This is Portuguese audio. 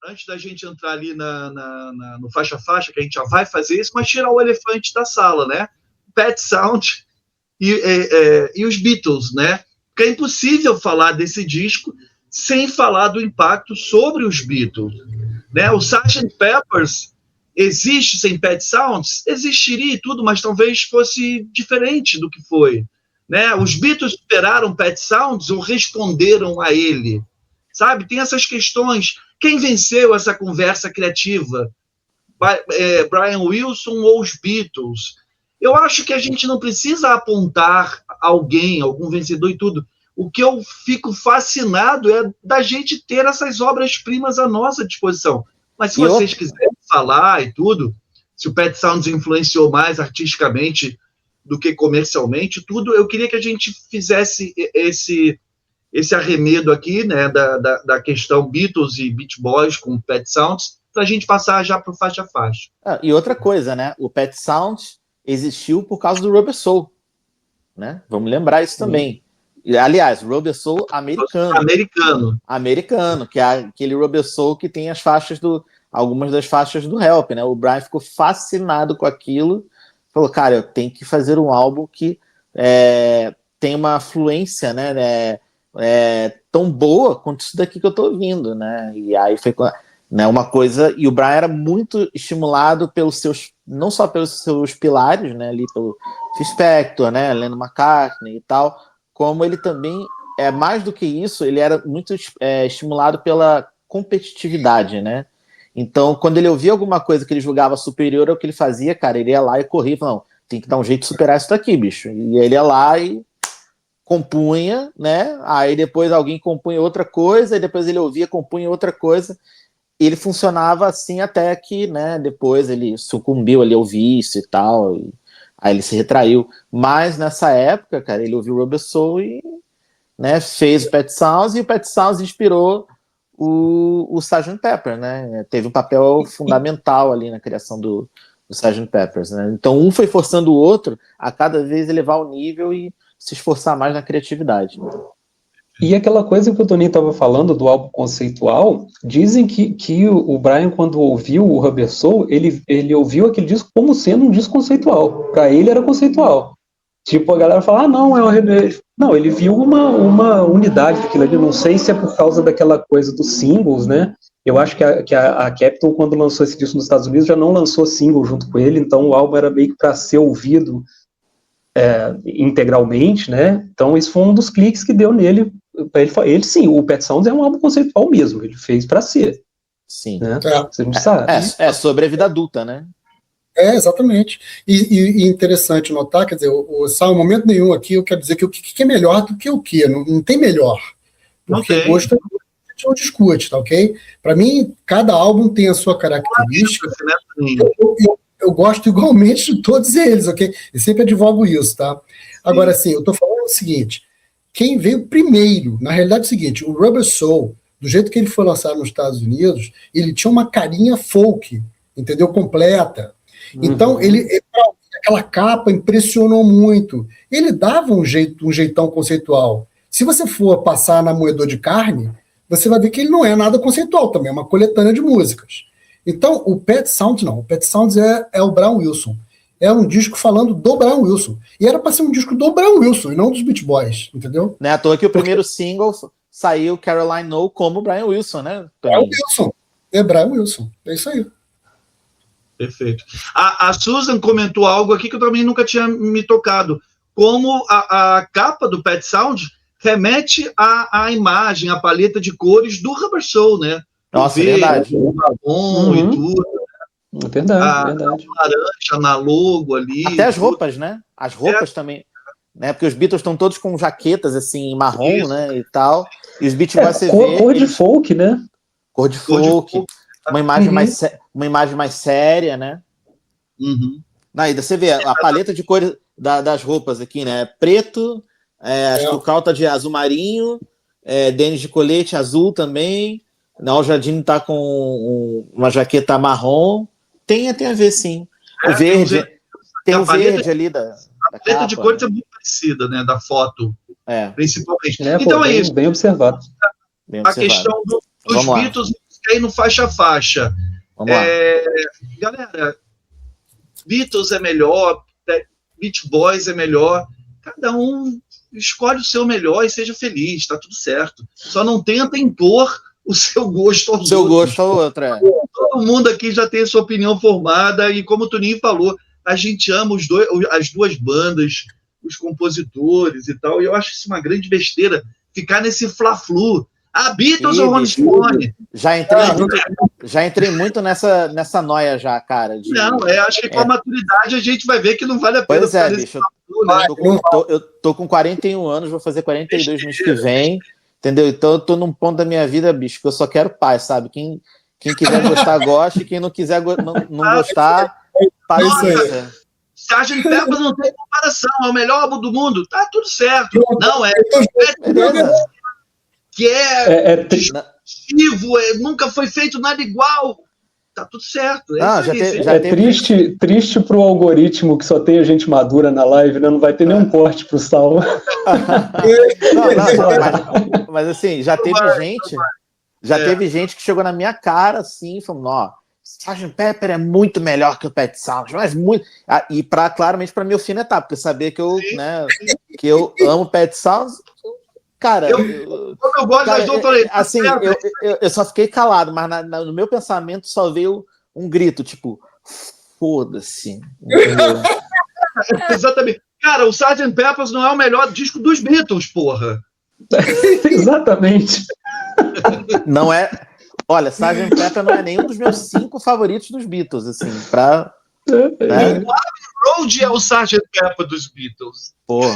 antes da gente entrar ali no faixa-faixa, que a gente já vai fazer isso, mas tirar o elefante da sala, né? Pet Sound e os Beatles, né? Porque é impossível falar desse disco sem falar do impacto sobre os Beatles, né? O Sgt. Pepper's existe sem Pet Sounds? Existiria e tudo, mas talvez fosse diferente do que foi, né? Os Beatles superaram Pet Sounds ou responderam a ele? Sabe? Tem essas questões. Quem venceu essa conversa criativa? Brian Wilson ou os Beatles? Eu acho que a gente não precisa apontar alguém, algum vencedor e tudo. O que eu fico fascinado é da gente ter essas obras-primas à nossa disposição. Mas se vocês quiserem falar e tudo, se o Pet Sounds influenciou mais artisticamente do que comercialmente, tudo, eu queria que a gente fizesse esse arremedo aqui, né, da questão Beatles e Beach Boys com Pet Sounds, para a gente passar já para o faixa a faixa. E outra coisa, né, o Pet Sounds existiu por causa do Rubber Soul, né? Vamos lembrar isso também. Aliás, Rubber Soul americano, que é aquele Rubber Soul que tem algumas das faixas do Help, né? O Brian ficou fascinado com aquilo, falou, cara, eu tenho que fazer um álbum que tem uma fluência, né, tão boa quanto isso daqui que eu tô ouvindo, né? E aí foi, né, uma coisa, e o Brian era muito estimulado não só pelos seus pilares, né, ali pelo Phil Spector, né, Lennon McCartney e tal, como ele também, mais do que isso, ele era muito estimulado pela competitividade, né? Então, quando ele ouvia alguma coisa que ele julgava superior ao que ele fazia, cara, ele ia lá e corria e falava, não, tem que dar um jeito de superar isso daqui, bicho. E ele ia lá e compunha, né? Aí depois alguém compunha outra coisa, e depois ele ouvia, compunha outra coisa. Ele funcionava assim até que, né, depois ele sucumbiu ali ao vício e tal, e aí ele se retraiu. Mas nessa época, cara, ele ouviu o Rubber Soul e, né, fez o Pet Sounds, e o Pet Sounds inspirou o Sgt. Pepper, né? Teve um papel fundamental ali na criação do Sgt. Peppers, né? Então um foi forçando o outro a cada vez elevar o nível e se esforçar mais na criatividade. E aquela coisa que o Toninho estava falando do álbum conceitual, dizem que o Brian, quando ouviu o Rubber Soul, ele ouviu aquele disco como sendo um disco conceitual. Para ele era conceitual. Tipo, a galera fala, não, não, ele viu uma unidade daquilo ali, não sei se é por causa daquela coisa dos singles, né? Eu acho que a Capitol, quando lançou esse disco nos Estados Unidos, já não lançou single junto com ele, então o álbum era meio que para ser ouvido integralmente, né? Então isso foi um dos cliques que deu nele. Ele sim, o Pet Sounds é um álbum conceitual mesmo, ele fez para ser. Sim. Né? Você não sabe. Sobre a vida adulta, né? Exatamente. E interessante notar, quer dizer, em momento nenhum aqui eu quero dizer que o que é melhor do que o que, não tem melhor. Porque gosto a gente não discute, tá ok? Para mim, cada álbum tem a sua característica. Eu gosto igualmente de todos eles, ok? Eu sempre advogo isso, tá? Agora, assim, eu tô falando o seguinte, quem veio primeiro, na realidade é o seguinte, o Rubber Soul, do jeito que ele foi lançado nos Estados Unidos, ele tinha uma carinha folk, entendeu? Completa. Então, aquela capa impressionou muito. Ele dava um jeitão conceitual. Se você for passar na Moedor de Carne, você vai ver que ele não é nada conceitual também, é uma coletânea de músicas. Então, o Pet Sounds não. O Pet Sounds é o Brian Wilson. É um disco falando do Brian Wilson. E era para ser um disco do Brian Wilson, e não dos Beach Boys, entendeu? Não é à toa que o primeiro single saiu Caroline No como Brian Wilson, né? É o Wilson. É Brian Wilson. É isso aí. Perfeito. A Susan comentou algo aqui que eu também nunca tinha me tocado. Como a capa do Pet Sound remete à imagem, à paleta de cores do Rubber Soul, né? Nossa, é verdade. O marrom e tudo. É verdade. A laranja na logo ali. Até as roupas, né? As roupas também. Né? Porque os Beatles estão todos com jaquetas assim, marrom, né? E tal. E os Beach Boys você vê. Cor de folk, né? Cor de folk. Uma imagem mais séria, né? Aí você vê a paleta de cores das roupas aqui, né? Preto, acho que o Cal tá de azul marinho, Denis de colete azul também. O Jardim tá com uma jaqueta marrom. Tem a ver, sim. O verde. Tem o verde ali a paleta de cores é muito parecida, né? Da foto. Principalmente. Então é isso. Bem observado. A questão dos Beatles aí no faixa-faixa. Vamos lá. Galera, Beatles é melhor, Beach Boys é melhor. Cada um escolhe o seu melhor e seja feliz, tá tudo certo. Só não tenta impor o seu gosto aos Seu outros. gosto ao outro, é. Todo mundo aqui já tem sua opinião formada e, como o Toninho falou, a gente ama as duas bandas, os compositores e tal, e eu acho isso uma grande besteira, ficar nesse fla-flu. Beatles ou Rolling Stone? Já entrei muito nessa noia já, cara. Não, acho que com a maturidade a gente vai ver que não vale a pena. Pois é, bicho. Eu tô com 41 anos, vou fazer 42 mês que vem, entendeu? Então eu tô num ponto da minha vida, bicho, que eu só quero paz, sabe? Quem quiser gostar, goste, quem não quiser não gostar, paciência. Sgt. Pepper não tem comparação, é o melhor álbum do mundo, tá tudo certo. Não, beleza. Que é positivo, nunca foi feito nada igual. Tá tudo certo. Triste pro algoritmo que só tem a gente madura na live, né? Não vai ter nenhum corte pro Sal. Mas assim, já teve gente que chegou na minha cara assim, falando, ó, Sgt. Pepper é muito melhor que o Pet Sounds, mas muito. E claramente para me alfinetar, porque saber que eu amo Pet Sounds. Cara, eu gosto das duas, eu falei. Assim, eu só fiquei calado, mas no meu pensamento só veio um grito, tipo, foda-se. Exatamente. Cara, o Sgt. Pepper não é o melhor disco dos Beatles, porra. Exatamente. Não é. Olha, Sgt. Pepper não é nenhum dos meus 5 favoritos dos Beatles, assim, pra. Né? O Abbey Road é o Sgt. Pepper dos Beatles. Porra.